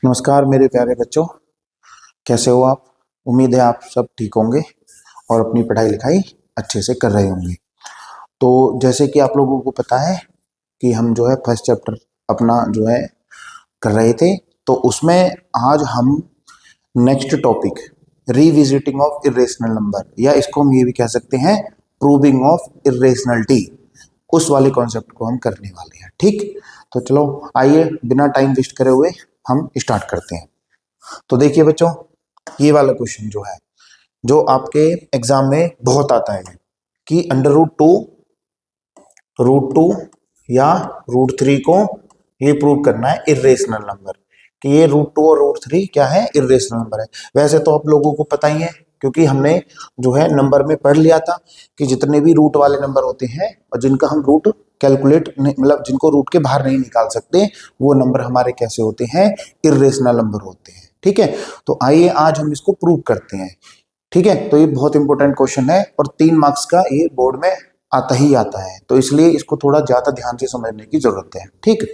नमस्कार मेरे प्यारे बच्चों, कैसे हो आप। उम्मीद है आप सब ठीक होंगे और अपनी पढ़ाई लिखाई अच्छे से कर रहे होंगे। तो जैसे कि आप लोगों को पता है कि हम जो है फर्स्ट चैप्टर अपना जो है कर रहे थे, तो उसमें आज हम next topic revisiting of irrational number, या इसको हम ये भी कह सकते हैं प्रूविंग ऑफ इर्रेशनलिटी, उस वाले कॉन्सेप्ट को हम करने वाले हैं। ठीक, तो चलो आइए बिना टाइम वेस्ट करे हुए हम स्टार्ट करते हैं। तो देखिए बच्चों, ये वाला क्वेश्चन जो है, जो आपके एग्जाम में बहुत आता है कि रूट टू या रूट 3 को ये प्रूव करना है इर्रेशनल नंबर, कि ये रूट 2 और रूट 3 क्या है, इर्रेशनल नंबर है। वैसे तो आप लोगों को पता ही है, क्योंकि हमने जो है नंबर में पढ़ लिया था कि जितने भी रूट वाले नंबर होते हैं और जिनका हम रूट कैलकुलेट मतलब जिनको रूट के बाहर नहीं निकाल सकते, वो नंबर हमारे कैसे होते हैं, इर्रेशनल नंबर होते हैं। ठीक है, तो आइए आज हम इसको प्रूव करते हैं। ठीक है, तो ये बहुत इंपॉर्टेंट क्वेश्चन है और 3 मार्क्स का ये बोर्ड में आता ही आता है, तो इसलिए इसको थोड़ा ज्यादा ध्यान से समझने की जरूरत है। ठीक,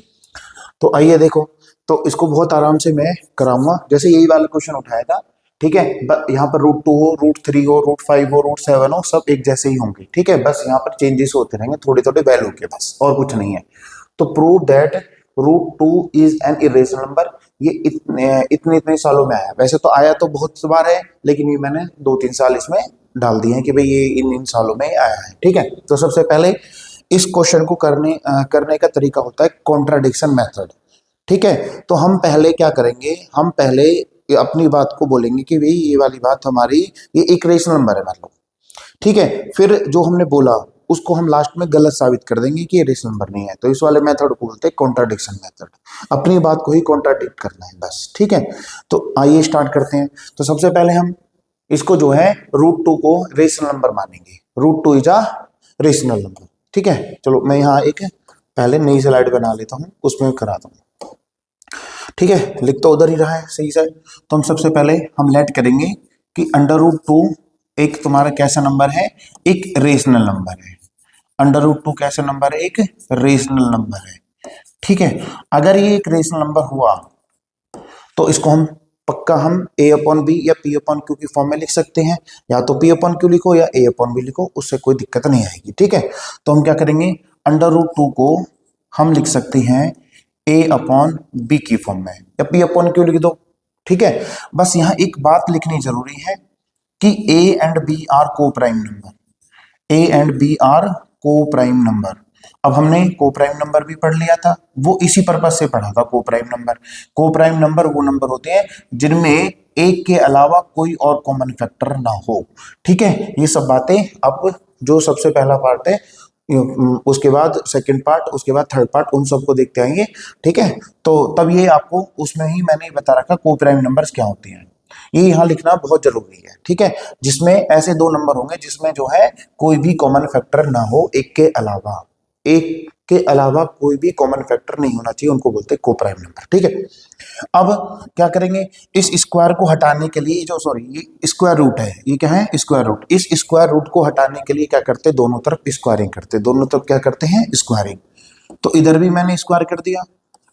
तो आइए देखो, तो इसको बहुत आराम से मैं कराऊंगा। जैसे यही वाला क्वेश्चन उठाया था, ठीक है, यहाँ पर रूट 2 हो, रूट 3 हो, रूट 5 हो, रूट 7 हो, सब एक जैसे ही होंगे। ठीक है, बस यहाँ पर चेंजेस होते रहेंगे थोड़े थोड़े वैल्यू के, बस और कुछ नहीं है। तो prove that root 2 is an irrational number, ये इतने इतने इतने सालों में आया। वैसे तो आया तो बहुत बार है, लेकिन ये मैंने 2-3 साल इसमें डाल दिए हैं कि भाई ये इन इन सालों में आया है। ठीक है, तो सबसे पहले इस क्वेश्चन को करने का तरीका होता है कॉन्ट्राडिक्शन मेथड। ठीक है, तो हम पहले क्या करेंगे, हम पहले अपनी बात को बोलेंगे कि भाई ये वाली बात हमारी, ये एक रेशनल नंबर है मतलब। ठीक है, फिर जो हमने बोला उसको हम लास्ट में गलत साबित कर देंगे कि ये रेशनल नंबर नहीं है, तो इस वाले मेथड को बोलते हैं कॉन्ट्राडिक्शन मेथड। अपनी बात को ही कॉन्ट्राडिक्ट करना है बस। ठीक है, तो आइए स्टार्ट करते हैं। तो सबसे पहले हम इसको जो है रूट 2 को रेशनल नंबर मानेंगे। Root 2 is a rational number. ठीक है, चलो मैं यहाँ एक पहले नई स्लाइड बना लेता हूँ, उसमें कराता हूँ। ठीक है, लिख तो उधर ही रहा है सही से। तो हम सबसे पहले हम लेट करेंगे कि अंडर रूट 2 एक तुम्हारा कैसा नंबर है, एक रेशनल नंबर है। अंडर रूट 2 कैसा नंबर है, एक रेशनल नंबर है। ठीक है, अगर ये एक रेशनल नंबर हुआ तो इसको हम पक्का हम a/b या p/q की फॉर्म में लिख सकते हैं। या तो p/q लिखो या a/b लिखो, उससे कोई दिक्कत नहीं आएगी। ठीक है, तो हम क्या करेंगे, अंडर रूट 2 को हम लिख सकते हैं a/b की फॉर्म में, या p/q लिख दो। ठीक है, बस यहाँ एक बात लिखनी जरूरी है कि a and b are coprime number. A and B are coprime number. अब हमने को प्राइम नंबर भी पढ़ लिया था, वो इसी पर्पज से पढ़ा था। को प्राइम नंबर वो नंबर होते हैं जिनमें एक के अलावा कोई और कॉमन फैक्टर ना हो। ठीक है, ये सब बातें अब जो सबसे पहला पार्ट है, उसके बाद सेकंड पार्ट, उसके बाद थर्ड पार्ट, उन सबको देखते आएंगे। ठीक है, तो तब ये आपको उसमें ही मैंने बता रखा को प्राइम नंबर्स क्या होते हैं, ये यहाँ लिखना बहुत जरूरी है। ठीक है, जिसमें ऐसे 2 नंबर होंगे जिसमें जो है कोई भी कॉमन फैक्टर ना हो, एक के अलावा कोई भी कॉमन फैक्टर नहीं होना चाहिए, उनको बोलते हैं को प्राइम नंबर। ठीक है, अब क्या करेंगे, इस स्क्वायर को हटाने के लिए, जो सॉरी ये स्क्वायर रूट है, ये क्या है, स्क्वायर रूट। इस स्क्वायर रूट को हटाने के लिए क्या करते हैं, दोनों तरफ स्क्वायरिंग करते हैं, दोनों तरफ क्या करते हैं, स्क्वायरिंग। तो इधर भी मैंने स्क्वायर कर दिया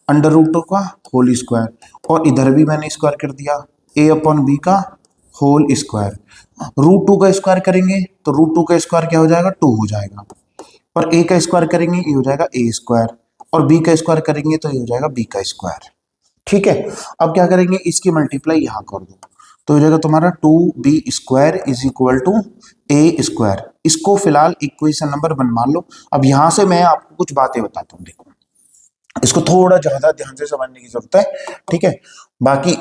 अंडर रूट 2 का होल स्क्वायर, और इधर भी मैंने स्क्वायर कर दिया a/b का होल स्क्वायर। रूट 2 का स्क्वायर करेंगे तो रूट 2 का स्क्वायर क्या हो जाएगा, 2 हो जाएगा, और a का स्क्वायर करेंगे ये हो जाएगा a स्क्वायर, और b का स्क्वायर करेंगे तो ये हो जाएगा b का स्क्वायर। ठीक है, अब क्या करेंगे, इसकी मल्टीप्लाई यहाँ कर दो, तो हो जाएगा तुम्हारा 2b² is equal to a square. इसको फिलहाल इक्वेशन नंबर 1 मान लो। अब यहाँ से मैं आपको कुछ बातें बताता हूँ, देखो इसको थोड़ा ज्यादा ध्यान से समझने की जरूरत है। ठीक है, बाकी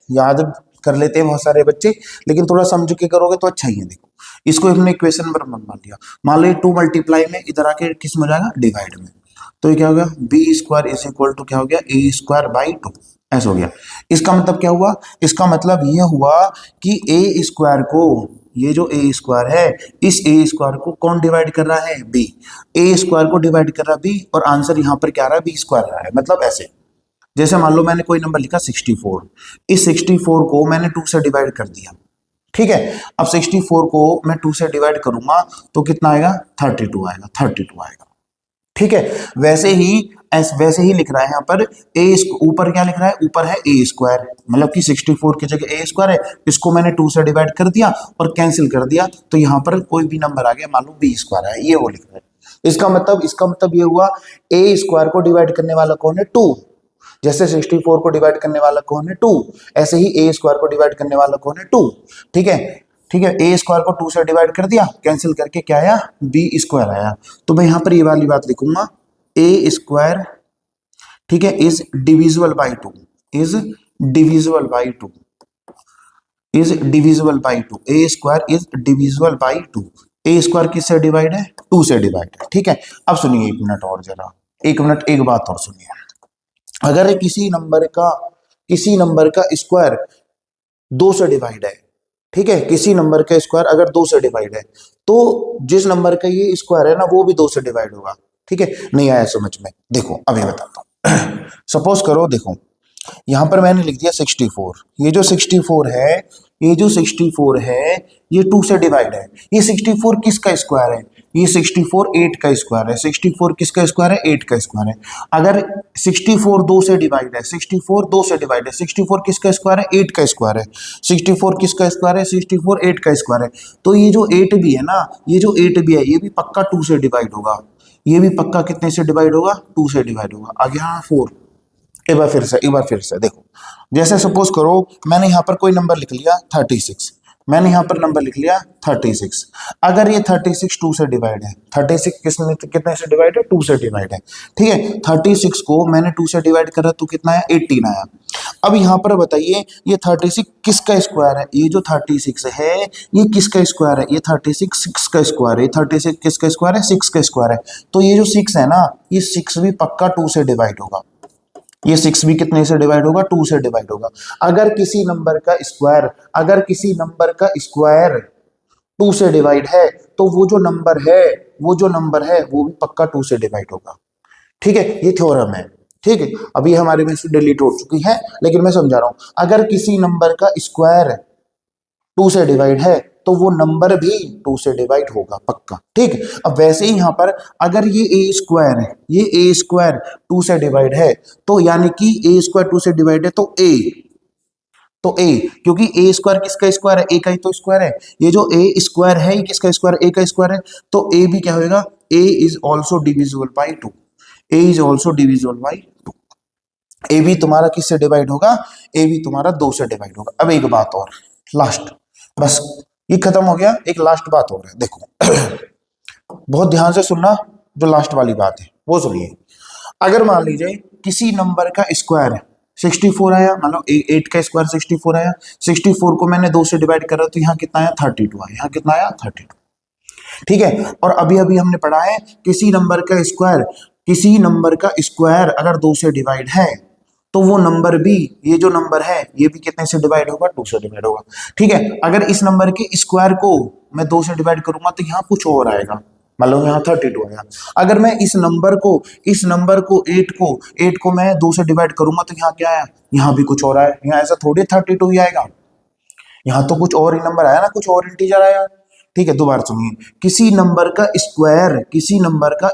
याद कर लेते हैं बहुत सारे बच्चे, लेकिन थोड़ा समझ के करोगे तो अच्छा ही है। देखो इसको हमने इक्वेशन नंबर 1 मान लिया, मान लो 2 मल्टीप्लाई में इधर आके किस में हो जाएगा, डिवाइड में। तो ये क्या हो गया, b² इज इक्वल टू क्या हो गया, a² 2, ऐसा हो गया। इसका मतलब क्या हुआ, इसका मतलब ये हुआ कि a² को, ये जो a² है, इस a² को कौन डिवाइड कर रहा है, b। a² को डिवाइड कर रहा है b, और आंसर यहाँ पर क्या आ रहा है, b² आ रहा है। मतलब ऐसे, जैसे मान लो मैंने कोई नंबर लिखा 64, इस 64 को मैंने 2 से डिवाइड कर दिया। ठीक है, अब 64 को मैं 2 से डिवाइड करूंगा तो कितना आएगा, 32 आएगा, 32 आएगा। ठीक है, वैसे ही ऐसे वैसे ही लिख रहा है यहाँ पर ए, ऊपर क्या लिख रहा है, ऊपर है ए स्क्वायर, मतलब कि 64 की जगह ए स्क्वायर है, इसको मैंने 2 से डिवाइड कर दिया और कैंसिल कर दिया, तो यहाँ पर कोई भी नंबर आ गया, मान लो बी स्क्वायर है, ये वो लिख रहा है। इसका मतलब ये हुआ ए स्क्वायर को डिवाइड करने वाला कौन है, 2। जैसे 64 को डिवाइड करने वाला कौन है, 2, ऐसे ही ए स्क्वायर को डिवाइड करने वाला कौन है, 2। ठीक है, ठीक है, ए स्क्वायर को 2 से डिवाइड कर दिया, कैंसिल करके क्या आया, बी स्क्वायर आया। तो मैं यहाँ पर ये वाली बात लिखूंगा, ए स्क्वायर, ठीक है, is divisible by 2, is divisible by 2, is divisible by 2, A square is divisible by 2। A square किससे डिवाइड है, 2 से डिवाइड है। ठीक है, अब सुनिए 1 मिनट और, जरा 1 मिनट, एक बात और सुनिए। अगर किसी नंबर का स्क्वायर 2 से डिवाइड है, ठीक है, किसी नंबर का स्क्वायर अगर 2 से डिवाइड है, तो जिस नंबर का ये स्क्वायर है ना, वो भी 2 से डिवाइड होगा। ठीक है, नहीं आया समझ में, देखो अभी बताता हूं। सपोज करो, देखो यहां पर मैंने लिख दिया 64, ये जो 64 है, ये जो 64 है, ये 2 से डिवाइड है। ये 64 किसका स्क्वायर है, ये 64 8 का स्क्वायर है। 64 किसका स्क्वायर है, 8 का स्क्वायर है। अगर 64 2 से डिवाइड है, 64 2 से डिवाइड है, 64 किसका स्क्वायर है, 8 का स्क्वायर है। 64 किसका स्क्वायर है, 64 8 का स्क्वायर है। तो ये जो 8 भी है ना, ये जो 8 भी है, ये भी पक्का 2 से डिवाइड होगा। ये भी पक्का कितने से डिवाइड होगा, 2 से डिवाइड होगा। आ गया 4। एक बार फिर से देखो, जैसे सपोज करो मैंने यहाँ पर कोई नंबर लिख लिया 36, मैंने यहाँ पर नंबर लिख लिया 36। अगर ये 36 2 से डिवाइड है, 36 कितने से डिवाइड है, 2 से डिवाइड है। ठीक है, 36 को मैंने 2 से डिवाइड करा तो कितना है, 18 आया। अब यहाँ पर बताइए ये 36 किसका स्क्वायर है, ये जो 36 है ये किसका स्क्वायर है, ये 36 6 का स्क्वायर है। 36 किसका स्क्वायर है, 6 का स्क्वायर है। तो ये जो 6 है ना, ये 6 भी पक्का 2 से डिवाइड होगा। ये 6 भी कितने से डिवाइड होगा, 2 से डिवाइड होगा। अगर किसी नंबर का स्क्वायर 2 से डिवाइड है, तो वो जो नंबर है वो भी पक्का 2 से डिवाइड होगा। ठीक है, ये थ्योरम है। ठीक है, अभी हमारे में से डिलीट हो चुकी है, लेकिन मैं समझा रहा हूं। अगर किसी नंबर का स्क्वायर 2 से डिवाइड है, तो वो नंबर भी 2 से डिवाइड होगा पक्का। ठीक है, अब वैसे ही यहां पर अगर ये ए स्क्वायर है, ये ए स्क्वायर 2 से डिवाइड है, तो यानी कि ए स्क्वायर 2 से डिवाइड है, तो ए, क्योंकि ए स्क्वायर किसका स्क्वायर है, ए का ही तो स्क्वायर है। ये जो ए स्क्वायर है, ये किसका स्क्वायर, ए का स्क्वायर है। तो ए भी क्या होगा, A is also divisible by 2, A is also divisible by 2। A भी तुम्हारा किससे डिवाइड होगा, ए भी तुम्हारा 2 से डिवाइड होगा। अब एक बात और, लास्ट, बस ये खत्म हो गया। एक लास्ट बात हो रहा है, देखो बहुत ध्यान से सुनना, जो लास्ट वाली बात है वो सुनिए। अगर मान लीजिए किसी नंबर का स्क्वायर 64 आया, मान लो 8 का स्क्वायर 64 आया, 64 को मैंने 2 से डिवाइड करा तो यहाँ कितना आया, 32 आया। यहाँ कितना आया, 32। ठीक है, और अभी अभी हमने पढ़ा है किसी नंबर का स्क्वायर अगर 2 से डिवाइड है, तो वो नंबर भी, ये जो नंबर है ये भी कितने से डिवाइड होगा, 2 से डिवाइड होगा। ठीक है, अगर इस नंबर के स्क्वायर को मैं 2 से डिवाइड करूंगा तो यहाँ कुछ और आएगा, मतलब यहाँ 32 आएगा। अगर मैं इस नंबर को 8 को मैं 2 से डिवाइड करूंगा तो यहाँ क्या आया, यहाँ भी कुछ और आया। यहाँ ऐसा थोड़ी 32 ही आएगा, यहाँ तो कुछ और ही नंबर आया ना, कुछ और इंटीजर आया। ठीक है, दोबारा सुनिए, किसी नंबर का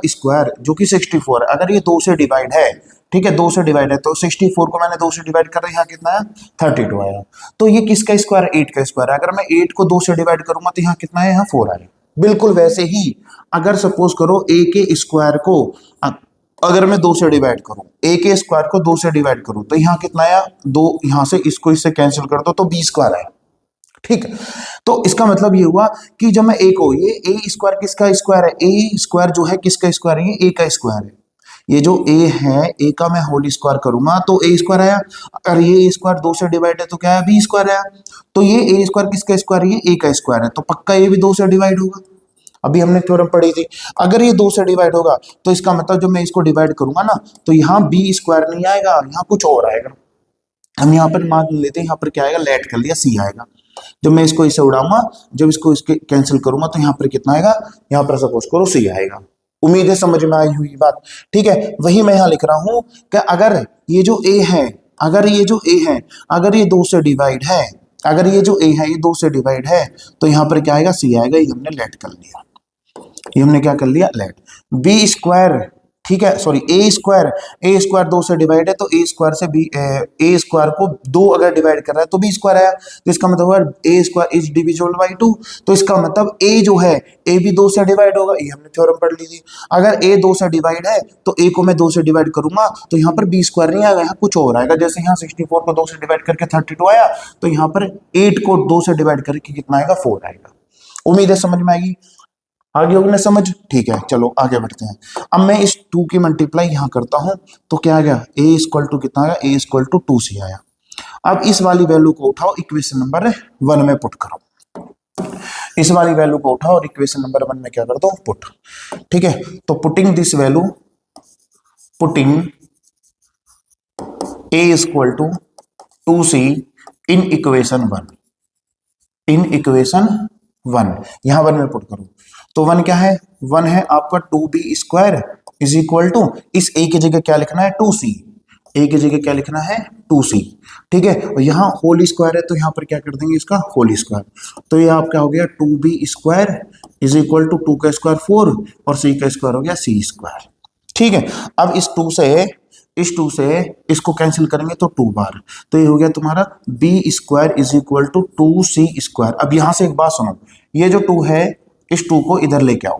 स्क्वायर जो कि 64 है, अगर ये 2 से डिवाइड है, ठीक है 2 से डिवाइड है, तो 64 को मैंने 2 से डिवाइड कर रहा, यहाँ कितना आया, 32 आया। तो ये किसका स्क्वायर है, 8 का स्क्वायर है। अगर मैं 8 को 2 से डिवाइड करूंगा तो यहाँ कितना है, यहाँ 4 आया। बिल्कुल वैसे ही अगर सपोज करो ए के स्क्वायर को अगर मैं 2 से डिवाइड करूं, ए के स्क्वायर को 2 से डिवाइड करूं तो यहाँ कितना आया, 2, यहाँ से इसको इससे कैंसिल कर दो तो बी स्क्वायर आया। ठीक है, तो इसका मतलब ये हुआ कि जब मैं ए को, ये ए स्क्वायर किसका स्क्वायर है, ए स्क्वायर जो है किसका स्क्वायर है, ये ए का स्क्वायर है। ये जो ए है, ए का मैं होल स्क्वायर करूंगा तो ए स्क्वायर आया। अगर ये स्क्वायर 2 से डिवाइड है तो क्या है, बी स्क्वायर आया। तो ये ए स्क्वायर किसका स्क्वायर है, ये ए का स्क्वायर है, तो पक्का ये भी 2 से डिवाइड होगा। अभी हमने थ्योरम पढ़ी थी, अगर ये 2 से डिवाइड होगा तो इसका मतलब जब मैं इसको डिवाइड करूंगा ना, तो यहाँ बी स्क्वायर नहीं आएगा, यहाँ कुछ और आएगा। हम यहाँ पर मान लेते हैं, यहाँ पर क्या आएगा, लेट कर लिया, सी आएगा। जब मैं इसको इसे उड़ाऊंगा, जब इसको इसके कैंसिल करूंगा तो यहाँ पर कितना आएगा, यहाँ पर सपोज करो सी आएगा। उम्मीद है समझ में आई हुई बात। ठीक है, वही मैं यहाँ लिख रहा हूं कि अगर ये जो ए है, अगर ये 2 से डिवाइड है, अगर ये जो ए है ये 2 से डिवाइड है, तो यहाँ पर क्या आएगा, सी आएगा। ये हमने लेट कर लिया, ये हमने क्या कर लिया, लेट। बी स्क्वायर ठीक है, सॉरी ए स्क्वायर 2 से डिवाइड है तो ए स्क्वायर से बी ए स्क्वायर को 2 अगर डिवाइड कर रहा है तो बी स्क्वायर आया, तो इसका मतलब हुआ ए स्क्वायर इज डिविजिबल बाई 2। तो इसका मतलब ए जो है ए भी 2 से डिवाइड होगा, ये हमने थ्योरम पढ़ ली थी। अगर ए 2 से डिवाइड है तो ए को मैं 2 से डिवाइड करूंगा तो यहाँ पर बी स्क्वायर नहीं आएगा, यहाँ कुछ और आएगा। जैसे यहाँ 64 को 2 से डिवाइड करके 32 आया, तो यहाँ पर 8 को 2 से डिवाइड करके कितना आएगा, 4 आएगा। उम्मीद है समझ में आएगी, आगे होगी ना समझ, ठीक है चलो आगे बढ़ते हैं। अब मैं इस 2 की मल्टीप्लाई यहां करता हूं तो क्या आ गया, a इक्वल टू कितना आया, a इक्वल टू 2c आया। अब इस वाली वैल्यू को उठाओ इक्वेशन नंबर 1 में पुट करो, इस वाली वैल्यू को उठाओ और इक्वेशन नंबर 1 में क्या कर दो, पुट। ठीक है, तो putting this value, putting a equal to 2c in equation 1, in equation 1 यहां 1 में पुट करो। तो 1 क्या है, 1 है आपका 2b square is equal to, इस a की जगह क्या लिखना है, 2c, a की जगह क्या लिखना है, 2c। ठीक है, और यहाँ होल स्क्वायर है तो यहाँ पर क्या कर देंगे, इसका होल स्क्वायर। तो ये आपका हो गया 2b square is equal to 2 का स्क्वायर 4 और c का स्क्वायर हो गया c स्क्वायर। ठीक है, अब इस 2 से इसको कैंसिल करेंगे तो 2 बार, तो ये हो गया तुम्हारा b square is equal to 2c square. अब यहां से एक बात सुनो, ये जो 2 है इस 2 को इधर लेके आओ,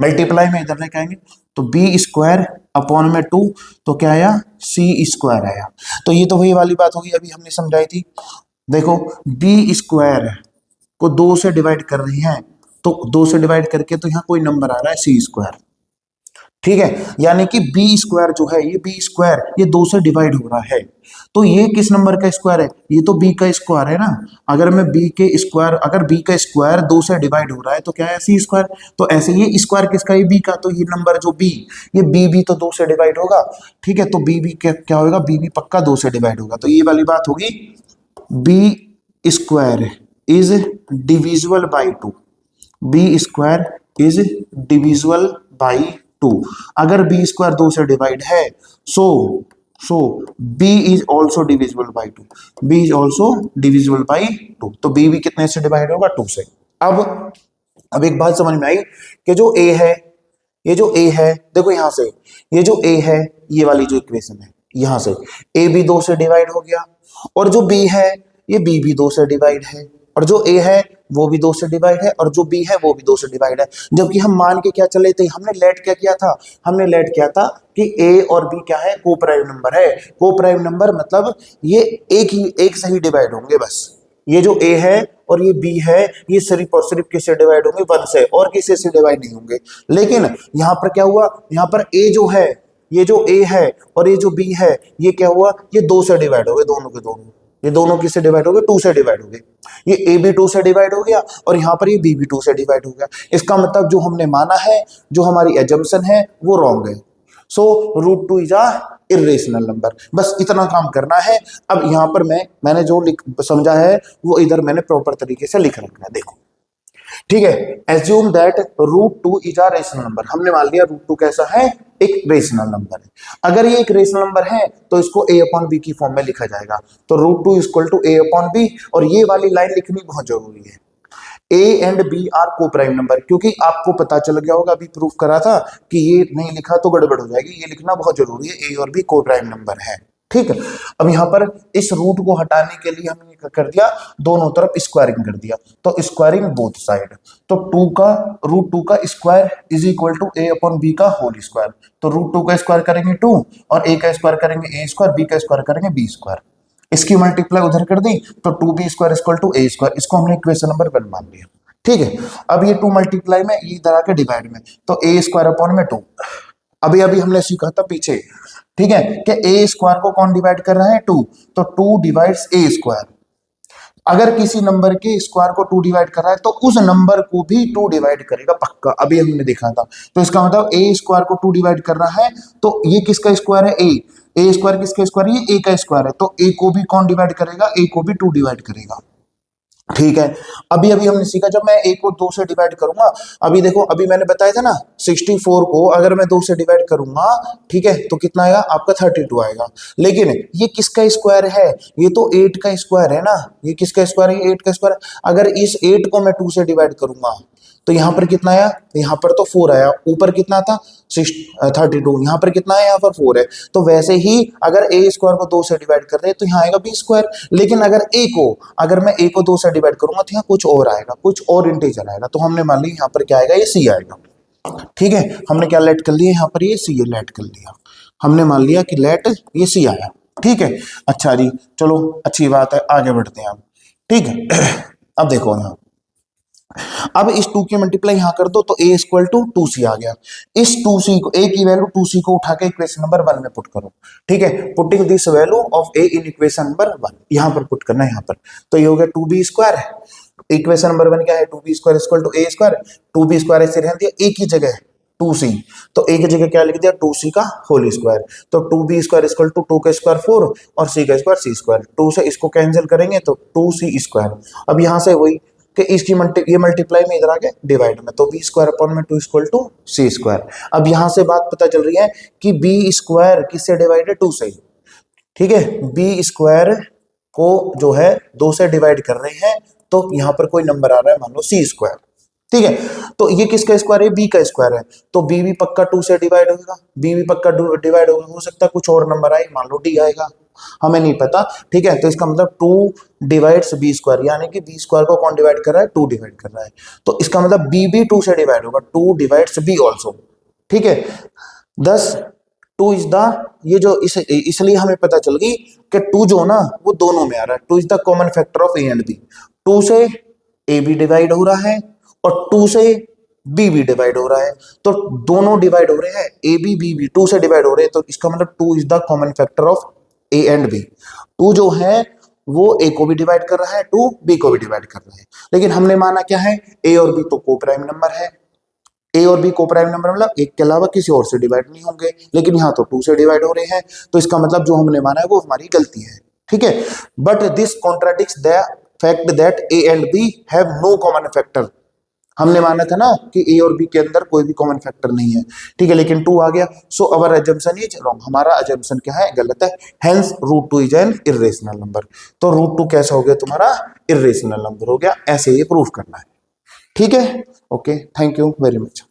मल्टीप्लाई में इधर लेके आएंगे तो b स्क्वायर अपॉन में 2, तो क्या आया, c स्क्वायर आया। तो ये तो वही वाली बात होगी अभी हमने समझाई थी। देखो b स्क्वायर को 2 से डिवाइड कर रही हैं तो 2 से डिवाइड करके तो यहाँ कोई नंबर आ रहा है c स्क्वायर। ठीक है, यानी कि b स्क्वायर जो है, ये b स्क्वायर ये 2 से डिवाइड हो रहा है, तो ये किस नंबर का स्क्वायर है, ये तो b का स्क्वायर है ना। अगर मैं b के स्क्वायर, अगर b का स्क्वायर 2 से डिवाइड हो रहा है तो क्या है, c स्क्वायर। तो ऐसे ये स्क्वायर किसका है, b का, तो ये नंबर जो b, ये b भी तो 2 से डिवाइड होगा। ठीक है, तो b भी क्या होगा, b भी पक्का 2 से डिवाइड होगा। तो ये वाली बात होगी b square is divisible by 2, b square is divisible by 2। अगर b स्क्वायर 2 से डिवाइड है सो b is also divisible by 2, b is also divisible by 2। तो b भी कितने से डिवाइड होगा, 2 से। अब एक बात समझ में आई कि जो a है, ये जो a है, देखो यहां से ये जो a है, ये वाली जो इक्वेशन है, यहां से a भी 2 से डिवाइड हो गया, और जो b है ये b भी 2 से डिवाइड है, और जो a है वो भी 2 से डिवाइड है, और जो b है वो भी 2 से डिवाइड है। जबकि हम मान के क्या चले थे, हमने लेट क्या किया था, हमने लेट किया था कि a और b क्या है, को प्राइम नंबर है। को प्राइम नंबर मतलब ये एक से ही डिवाइड होंगे बस। ये जो a है और ये b है, ये सिर्फ और सिर्फ किससे डिवाइड होंगे, 1 से, और किसी से डिवाइड नहीं होंगे। लेकिन यहाँ पर क्या हुआ, यहाँ पर a जो है, ये जो a है और ये जो b है, ये क्या हुआ, ये 2 से डिवाइड हो गए, दोनों के दोनों। ये दोनों किससे डिवाइड हो गए, 2 से डिवाइड हो गए। ये a भी 2 से डिवाइड हो गया और यहाँ पर ये b भी 2 से डिवाइड हो गया। इसका मतलब जो हमने माना है, जो हमारी एजम्पशन है, वो रॉन्ग है। सो √2 इज अ इर्रेशनल नंबर। बस इतना काम करना है। अब यहाँ पर मैंने जो समझा है वो इधर मैंने प्रॉपर तरीके से लिख रखना है, देखो। ठीक है, assume that √2 is a rational number. हमने मान लिया √2 कैसा है, एक रेशनल नंबर है। अगर ये एक रेशनल नंबर है तो इसको a अपॉन बी की फॉर्म में लिखा जाएगा। तो √2 equal to a upon B, और ये वाली लाइन लिखनी बहुत जरूरी है, a and b are coprime number. क्योंकि आपको पता चल गया होगा, अभी प्रूफ करा था कि ये नहीं लिखा तो गड़बड़ हो जाएगी, ये लिखना बहुत जरूरी है, a और b को प्राइम नंबर है। ठीक है, अब यहाँ पर इस रूट को हटाने के लिए हमने क्या कर दिया, दोनों तरफ स्क्वायरिंग कर दिया। तो स्क्वायरिंग बोथ साइड, तो √2 का square is equal to a upon b का होल स्क्वायर। तो √2 का स्क्वायर करेंगे 2, और a का स्क्वायर करेंगे a स्क्वायर, b का स्क्वायर करेंगे b स्क्वायर। इसकी मल्टीप्लाई उधर कर दी तो 2b square equal to a square. इसको हमने इक्वेशन नंबर 1 मान लिया। ठीक है, अब ये 2 मल्टीप्लाई में, ये इधर आके डिवाइड में, तो a स्क्वायर अपॉन में 2। अभी हमने सीखा था पीछे, ठीक है, कि a स्क्वायर को कौन डिवाइड कर रहा है, 2, तो 2 डिवाइड्स a स्क्वायर। अगर किसी नंबर के स्क्वायर को 2 डिवाइड कर रहा है तो उस नंबर को भी 2 डिवाइड करेगा पक्का, अभी हमने देखा था। तो इसका मतलब a स्क्वायर को 2 डिवाइड कर रहा है, तो ये किसका स्क्वायर है, a स्क्वायर किसका स्क्वायर है, ये a का स्क्वायर है, तो a को भी कौन डिवाइड करेगा, a को भी 2 डिवाइड करेगा। ठीक है, अभी हमने सीखा, जब मैं a को 2 से डिवाइड करूंगा, अभी देखो, अभी मैंने बताया था ना 64 को अगर मैं 2 से डिवाइड करूंगा, ठीक है, तो कितना आएगा आपका 32 आएगा। लेकिन ये किसका स्क्वायर है, ये तो 8 का स्क्वायर है ना, ये किसका स्क्वायर है, 8 का स्क्वायर। अगर इस 8 को मैं 2 से डिवाइड करूंगा तो यहाँ पर कितना आया, यहाँ पर तो 4 आया, ऊपर कितना था 32, यहाँ पर कितना है, यहाँ पर 4 है। तो वैसे ही अगर a स्क्वायर को 2 से डिवाइड कर रहे हैं तो यहाँ आएगा b स्क्वायर, लेकिन अगर मैं a को 2 से डिवाइड करूंगा तो यहाँ कुछ और आएगा, कुछ और इंटीजर आएगा। तो हमने मान लिया यहाँ पर क्या आएगा, ये c आएगा। ठीक है, हमने क्या लेट कर लिया, यहाँ पर ये c लेट कर लिया, हमने मान लिया कि लेट ये c आया। ठीक है, अच्छा जी, चलो अच्छी बात है, आगे बढ़ते हैं हम। ठीक है अब देखो यहाँ, अब इस 2 की मल्टीप्लाई यहां कर दो तो a इक्वल टू 2c आ गया। इस 2c को, a की वैल्यू 2c को उठा के इक्वेशन नंबर 1 में पुट करो। ठीक है, putting this value of a in equation number 1 यहां पर पुट करना है, यहां पर तो ये हो गया 2b स्क्वायर। इक्वेशन नंबर 1 क्या है, 2b square equal to a square. 2b square ऐसे रहने दिया, a की जगह 2c, तो a की जगह क्या लिख दिया 2c का होल स्क्वायर। तो 2b स्क्वायर इक्वल टू 2 का स्क्वायर 4 और c का स्क्वायर c स्क्वायर। 2 से इसको कैंसिल करेंगे तो 2c स्क्वायर। अब यहां से वही कि इसकी ये मल्टीप्लाई में इधर आ गया डिवाइड में, तो बी स्क्वायर अपॉन में 2 इक्वल टू सी स्क्वायर। अब यहां से बात पता चल रही है कि बी स्क्वायर किससे डिवाइड है, 2 से। ठीक है, बी स्क्वायर को जो है 2 से डिवाइड कर रहे हैं, तो यहां पर कोई नंबर आ रहा है, मान लो सी स्क्वायर। ठीक है, तो ये किसका स्क्वायर है, बी का स्क्वायर है, तो बी भी पक्का 2 से डिवाइड होगा, बी भी पक्का डिवाइड होगा। हो सकता है कुछ और नंबर आए, मान लो डी आएगा, हमें नहीं पता। ठीक है, तो इसका मतलब 2 डिवाइड्स बी स्क्वायर, यानी कि बी स्क्वायर को कौन डिवाइड कर रहा है, 2 डिवाइड कर रहा है, तो इसका मतलब बी भी 2 से डिवाइड होगा, 2 डिवाइड्स बी ऑल्सो। ठीक है, 10 2 इज द, ये जो इसलिए हमें पता चल गई कि 2 जो ना वो दोनों में आ रहा है। 2 is the common factor of A and B. 2 से ए भी डिवाइड हो रहा है और 2 से बी भी डिवाइड हो रहा है, तो दोनों डिवाइड हो रहे हैं, ए बी बी भी 2 से डिवाइड हो रहे हैं, तो इसका मतलब 2 is the common factor of A and B. 2 जो है वो ए को भी डिवाइड कर रहा है, 2 बी को भी डिवाइड कर रहा है, लेकिन हमने माना क्या है, ए और बी तो को प्राइम नंबर है। ए और बी को प्राइम नंबर मतलब एक के अलावा किसी और से डिवाइड नहीं होंगे, लेकिन यहाँ तो 2 से डिवाइड हो रहे हैं, तो इसका मतलब जो हमने माना है वो हमारी गलती है। ठीक है, but this contradicts the fact that A and B have no common factor. हमने माना था ना कि ए और बी के अंदर कोई भी कॉमन फैक्टर नहीं है। ठीक है, लेकिन 2 आ गया, सो अवर अजम्पशन इज रॉन्ग, हमारा अजम्पशन क्या है, गलत है। Hence √2 is N irrational number. तो √2 कैसा हो गया तुम्हारा, इर्रेशनल नंबर हो गया, ऐसे ये प्रूफ करना है। ठीक है, okay, thank you very much.